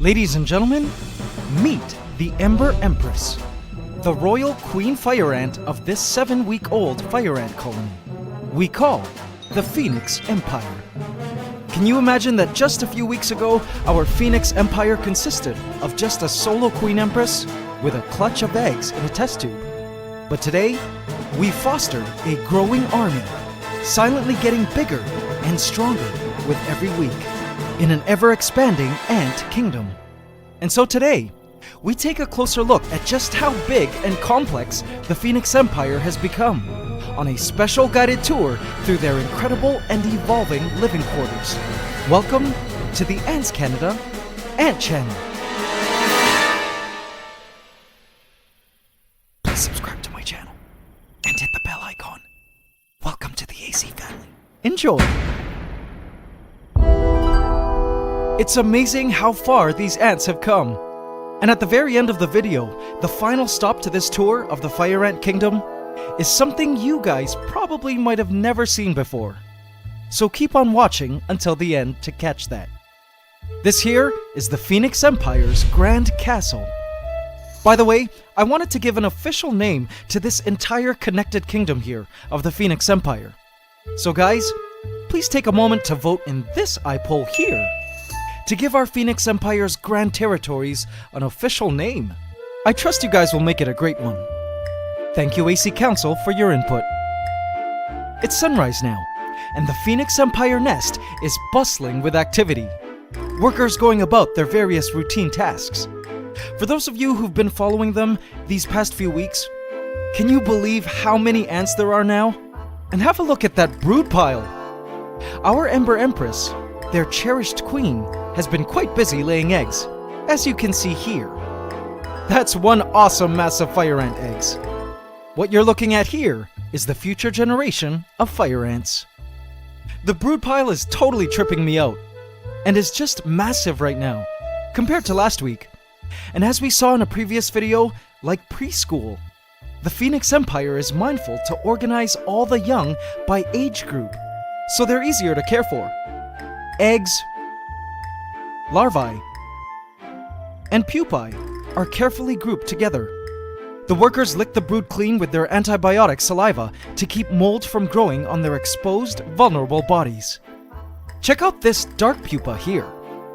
Ladies and gentlemen, meet the Ember Empress, the royal queen fire ant of this 7-week-old fire ant colony we call the Phoenix Empire. Can you imagine that just a few weeks ago, our Phoenix Empire consisted of just a solo queen empress with a clutch of eggs in a test tube? But today, we fostered a growing army, silently getting bigger and stronger with every week in an ever-expanding ant kingdom. And so today, we take a closer look at just how big and complex the Phoenix Empire has become on a special guided tour through their incredible and evolving living quarters. Welcome to the Ants Canada Ant Channel. Please subscribe to my channel and hit the bell icon. Welcome to the AC family. Enjoy! It's amazing how far these ants have come. And at the very end of the video, the final stop to this tour of the Fire Ant Kingdom is something you guys probably might have never seen before. So keep on watching until the end to catch that. This here is the Phoenix Empire's Grand Castle. By the way, I wanted to give an official name to this entire connected kingdom here of the Phoenix Empire. So guys, please take a moment to vote in this iPoll here to give our Phoenix Empire's grand territories an official name. I trust you guys will make it a great one. Thank you, AC Council, for your input. It's sunrise now, and the Phoenix Empire nest is bustling with activity. Workers going about their various routine tasks. For those of you who've been following them these past few weeks, can you believe how many ants there are now? And have a look at that brood pile. Our Ember Empress, their cherished queen, has been quite busy laying eggs, as you can see here. That's one awesome mass of fire ant eggs. What you're looking at here is the future generation of fire ants. The brood pile is totally tripping me out, and is just massive right now, compared to last week. And as we saw in a previous video, like preschool, the Phoenix Empire is mindful to organize all the young by age group, so they're easier to care for. Eggs, larvae, and pupae are carefully grouped together. The workers lick the brood clean with their antibiotic saliva to keep mold from growing on their exposed, vulnerable bodies. Check out this dark pupa here,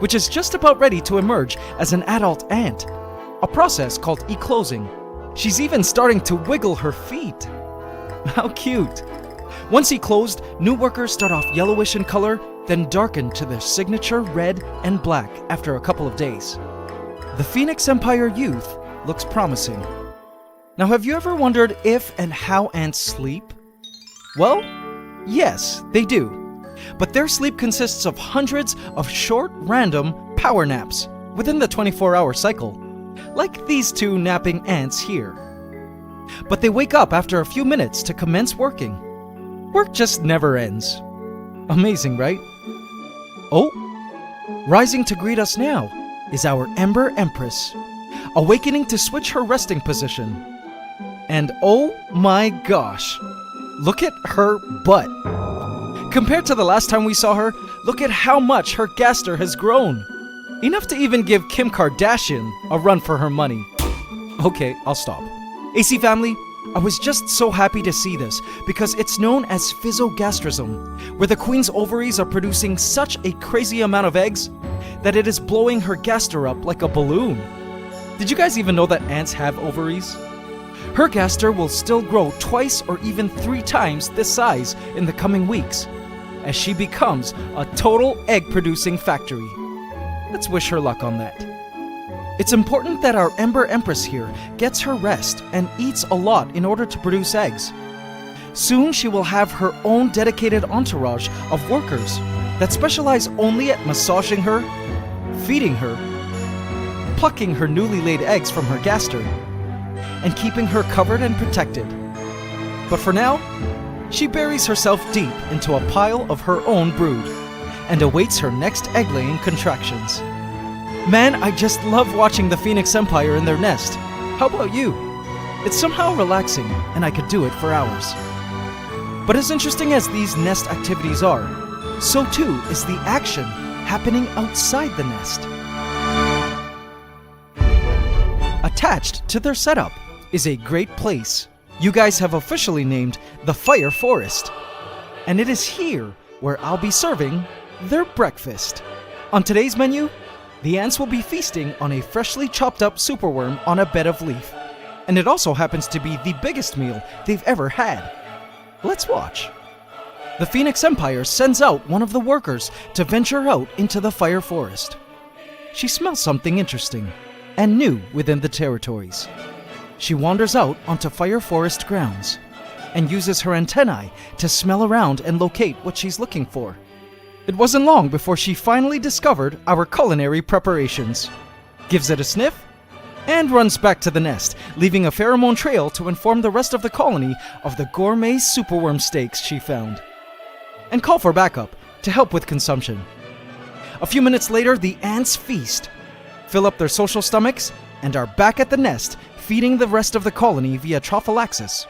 which is just about ready to emerge as an adult ant, a process called eclosing. She's even starting to wiggle her feet. How cute! Once eclosed, new workers start off yellowish in color, then darken to their signature red and black after a couple of days. The Phoenix Empire youth looks promising. Now, have you ever wondered if and how ants sleep? Well, yes, they do. But their sleep consists of hundreds of short, random power naps within the 24-hour cycle, like these two napping ants here. But they wake up after a few minutes to commence working. Work just never ends. Amazing, right? Oh, rising to greet us now is our Ember Empress, awakening to switch her resting position. And oh my gosh, look at her butt. Compared to the last time we saw her, look at how much her gaster has grown. Enough to even give Kim Kardashian a run for her money. Okay, I'll stop. AC family, I was just so happy to see this because it's known as physogastrism, where the queen's ovaries are producing such a crazy amount of eggs that it is blowing her gaster up like a balloon. Did you guys even know that ants have ovaries? Her gaster will still grow twice or even 3 times this size in the coming weeks, as she becomes a total egg-producing factory. Let's wish her luck on that. It's important that our Ember Empress here gets her rest and eats a lot in order to produce eggs. Soon she will have her own dedicated entourage of workers that specialize only at massaging her, feeding her, plucking her newly laid eggs from her gaster, and keeping her covered and protected. But for now, she buries herself deep into a pile of her own brood and awaits her next egg-laying contractions. Man, I just love watching the Phoenix Empire in their nest. How about you? It's somehow relaxing, and I could do it for hours. But as interesting as these nest activities are, so too is the action happening outside the nest. attached to their setup is a great place you guys have officially named the Fire Forest. And it is here where I'll be serving their breakfast. On today's menu, the ants will be feasting on a freshly chopped up superworm on a bed of leaf. And it also happens to be the biggest meal they've ever had. Let's watch. The Phoenix Empire sends out one of the workers to venture out into the Fire Forest. She smells something interesting and new within the territories. She wanders out onto Fire Forest grounds and uses her antennae to smell around and locate what she's looking for. It wasn't long before she finally discovered our culinary preparations, gives it a sniff, and runs back to the nest, leaving a pheromone trail to inform the rest of the colony of the gourmet superworm steaks she found, and call for backup to help with consumption. A few minutes later, the ants feast, fill up their social stomachs, and are back at the nest, feeding the rest of the colony via trophallaxis,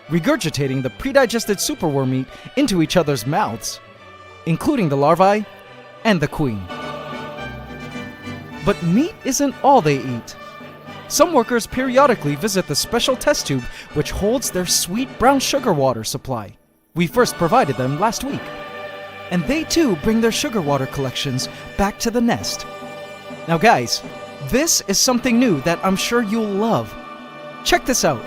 regurgitating the pre-digested superworm meat into each other's mouths, including the larvae and the queen. But meat isn't all they eat. Some workers periodically visit the special test tube which holds their sweet brown sugar water supply we first provided them last week. And they too bring their sugar water collections back to the nest. Now guys, this is something new that I'm sure you'll love. Check this out.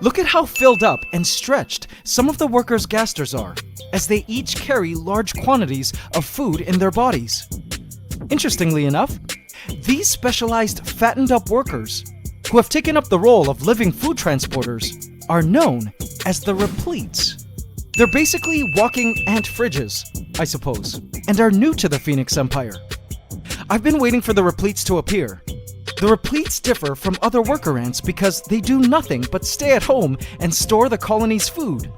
Look at how filled up and stretched some of the workers' gasters are, as they each carry large quantities of food in their bodies. Interestingly enough, these specialized fattened up workers, who have taken up the role of living food transporters, are known as the repletes. They're basically walking ant fridges, I suppose, and are new to the Phoenix Empire. I've been waiting for the repletes to appear. The repletes differ from other worker ants because they do nothing but stay at home and store the colony's food,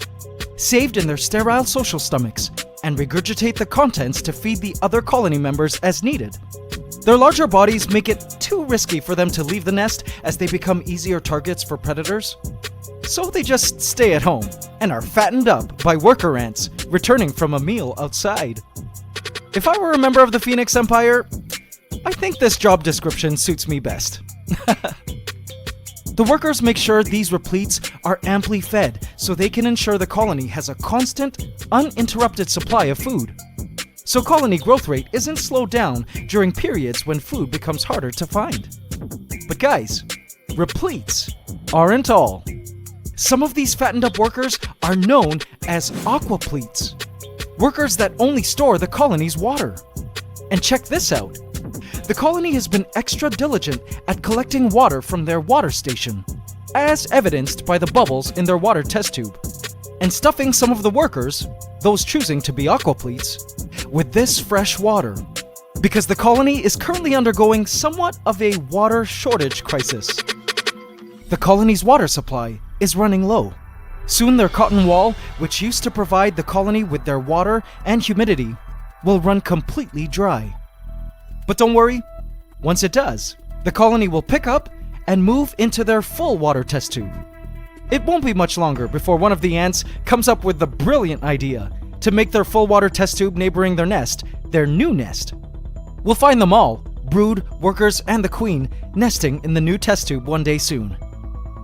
saved in their sterile social stomachs, and regurgitate the contents to feed the other colony members as needed. Their larger bodies make it too risky for them to leave the nest as they become easier targets for predators. So they just stay at home and are fattened up by worker ants returning from a meal outside. If I were a member of the Phoenix Empire, I think this job description suits me best. The workers make sure these repletes are amply fed so they can ensure the colony has a constant, uninterrupted supply of food. So colony growth rate isn't slowed down during periods when food becomes harder to find. But guys, repletes aren't all. Some of these fattened up workers are known as aquapletes, workers that only store the colony's water. And check this out. The colony has been extra diligent at collecting water from their water station, as evidenced by the bubbles in their water test tube, and stuffing some of the workers, those choosing to be aquapletes, with this fresh water, because the colony is currently undergoing somewhat of a water shortage crisis. The colony's water supply is running low. Soon their cotton wall, which used to provide the colony with their water and humidity, will run completely dry. But don't worry, once it does, the colony will pick up and move into their full water test tube. It won't be much longer before one of the ants comes up with the brilliant idea to make their full water test tube neighboring their nest their new nest. We'll find them all, brood, workers, and the queen, nesting in the new test tube one day soon.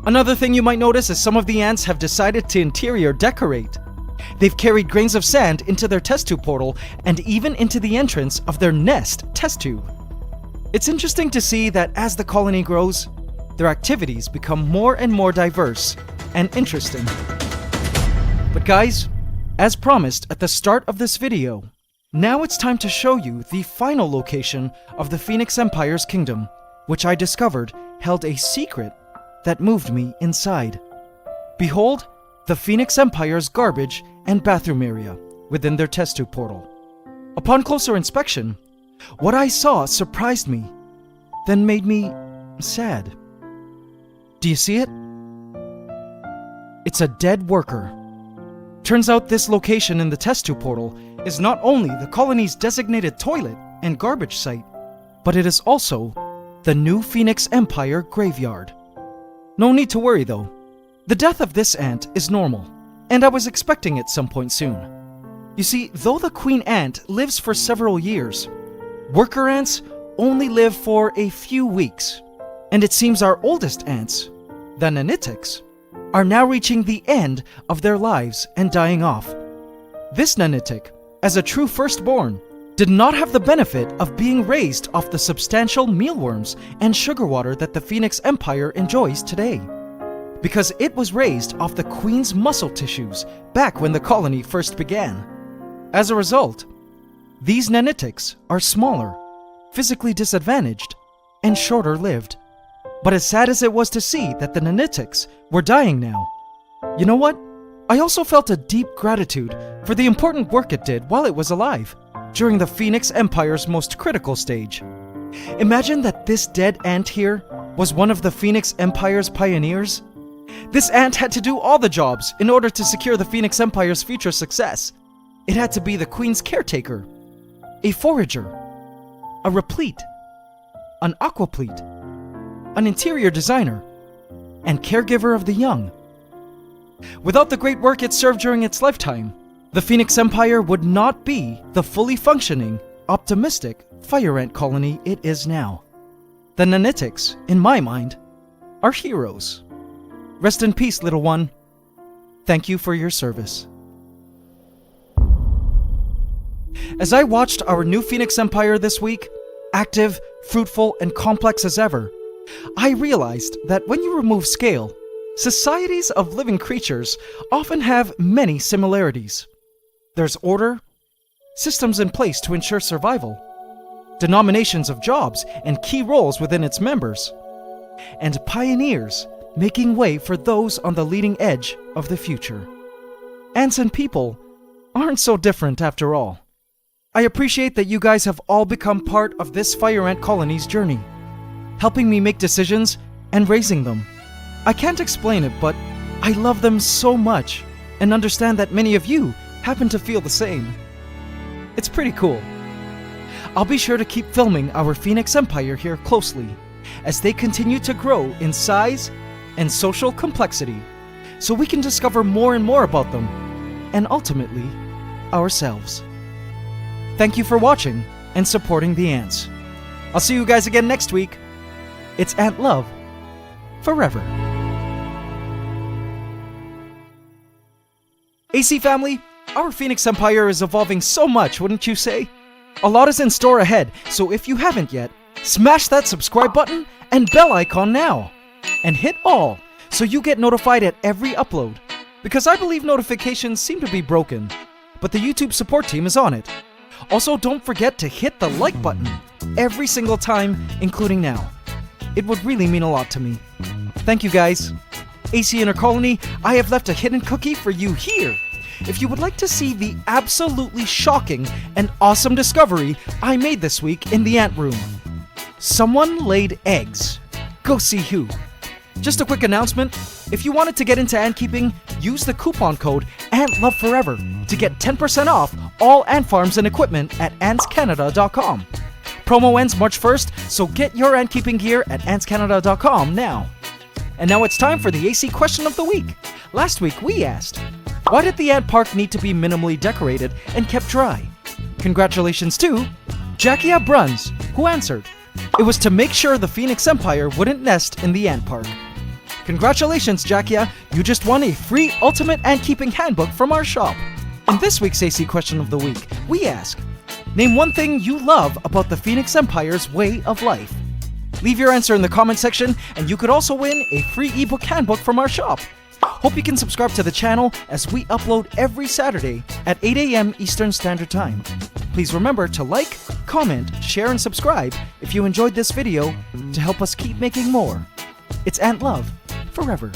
Another thing you might notice is some of the ants have decided to interior decorate. They've carried grains of sand into their test tube portal and even into the entrance of their nest test tube. It's interesting to see that as the colony grows, their activities become more and more diverse and interesting. But guys, as promised at the start of this video, now it's time to show you the final location of the Phoenix Empire's kingdom, which I discovered held a secret that moved me inside. Behold, the Phoenix Empire's garbage and bathroom area within their test tube portal. Upon closer inspection, what I saw surprised me, then made me sad. Do you see it? It's a dead worker. Turns out this location in the test tube portal is not only the colony's designated toilet and garbage site, but it is also the new Phoenix Empire graveyard. No need to worry though. The death of this ant is normal, and I was expecting it some point soon. You see, though the queen ant lives for several years, worker ants only live for a few weeks And it seems our oldest ants, the nanitics, are now reaching the end of their lives and dying off. This nanitic, as a true firstborn, did not have the benefit of being raised off the substantial mealworms and sugar water that the Phoenix Empire enjoys today, because it was raised off the queen's muscle tissues back when the colony first began. As a result, these nanitics are smaller, physically disadvantaged, and shorter lived. But as sad as it was to see that the nanitics were dying now, you know what? I also felt a deep gratitude for the important work it did while it was alive, during the Phoenix Empire's most critical stage. Imagine that this dead ant here was one of the Phoenix Empire's pioneers. This ant had to do all the jobs in order to secure the Phoenix Empire's future success. It had to be the queen's caretaker, a forager, a replete, an aquaplete, an interior designer, and caregiver of the young. Without the great work it served during its lifetime, the Phoenix Empire would not be the fully functioning, optimistic fire ant colony it is now. The nanitics, in my mind, are heroes. Rest in peace, little one. Thank you for your service. As I watched our new Phoenix Empire this week, active, fruitful, and complex as ever, I realized that when you remove scale, societies of living creatures often have many similarities. There's order, systems in place to ensure survival, denominations of jobs and key roles within its members, and pioneers making way for those on the leading edge of the future. Ants and people aren't so different after all. I appreciate that you guys have all become part of this fire ant colony's journey, helping me make decisions and raising them. I can't explain it, but I love them so much and understand that many of you happen to feel the same. It's pretty cool. I'll be sure to keep filming our Phoenix Empire here closely as they continue to grow in size and social complexity, so we can discover more and more about them, and ultimately, ourselves. Thank you for watching and supporting the ants. I'll see you guys again next week. It's Ant Love forever. AC family, our Phoenix Empire is evolving so much, wouldn't you say? A lot is in store ahead, so if you haven't yet, smash that subscribe button and bell icon now. And hit all, so you get notified at every upload. Because I believe notifications seem to be broken, but the YouTube support team is on it. Also, don't forget to hit the like button every single time, including now. It would really mean a lot to me. Thank you guys. AC Inner Colony, I have left a hidden cookie for you here. If you would like to see the absolutely shocking and awesome discovery I made this week in the ant room. Someone laid eggs. Go see who. Just a quick announcement, if you wanted to get into ant keeping, use the coupon code ANTLOVEFOREVER to get 10% off all ant farms and equipment at antscanada.com. Promo ends March 1st, so get your ant keeping gear at antscanada.com now. And now it's time for the AC question of the week. Last week we asked, why did the ant park need to be minimally decorated and kept dry? Congratulations to Jackia Bruns, who answered, it was to make sure the Phoenix Empire wouldn't nest in the ant park. Congratulations, Jackia, you just won a free Ultimate Ant Keeping Handbook from our shop. In this week's AC question of the week, we ask, name one thing you love about the Phoenix Empire's way of life. Leave your answer in the comment section, and you could also win a free ebook handbook from our shop. Hope you can subscribe to the channel as we upload every Saturday at 8 a.m. Eastern Standard Time. Please remember to like, comment, share, and subscribe if you enjoyed this video to help us keep making more. It's Ant Love forever.